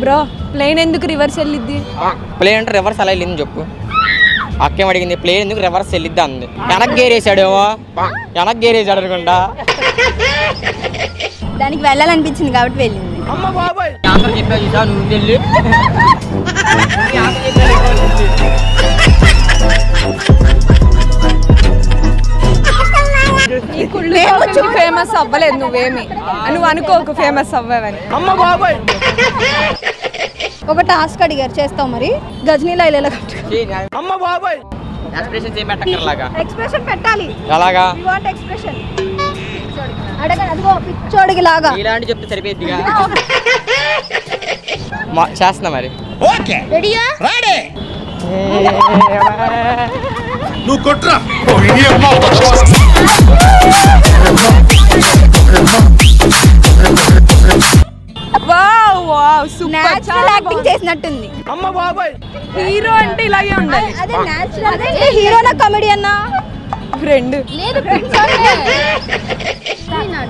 Bro plane ఎందుకు reverse వెళ్ళిద్ది? Plane అంటే reverse అలా వెళ్ళింది చెప్పు. అక్కేం అడిగింది ప్లేన్ ఎందుకు రివర్స్ వెళ్ళిద్ది అంది. వెనక్కి గేరేసాడేమో, వెనక్కి గేరేసాడు అనుకుంటా. దానికి వెళ్ళాలనిపించింది కాబట్టి వెళ్ళింది. ఆన్సర్ చెప్పావు చూసా నువ్వు వెళ్ళి. ఫేమస్ అవ్వలేదు నువ్వేమి, నువ్వు అనుకోకు ఫేమస్ అవ్వవని. ఒక టాస్క్ అడిగారు, చేస్తావు మరి? గజనీలో ఇలా ఎక్స్ప్రెషన్ పెట్టాలి. ఎలాగా? ఎక్స్ప్రెషన్ అడగండి. అదిగో పిచ్చోడికి లాగా ఇలాంటి చెప్తే సరిపోద్దిగా. చేస్తున్నా మరి. రెడీయా? నువ్వు కొట్రా. Natural acting చేసినట్టుంది. హీరో అంటే ఇలాగే ఉండాలి. అదే నేచురల్. అదే హీరోనా కామెడీ అన్నా? ఫ్రెండ్ లేదు.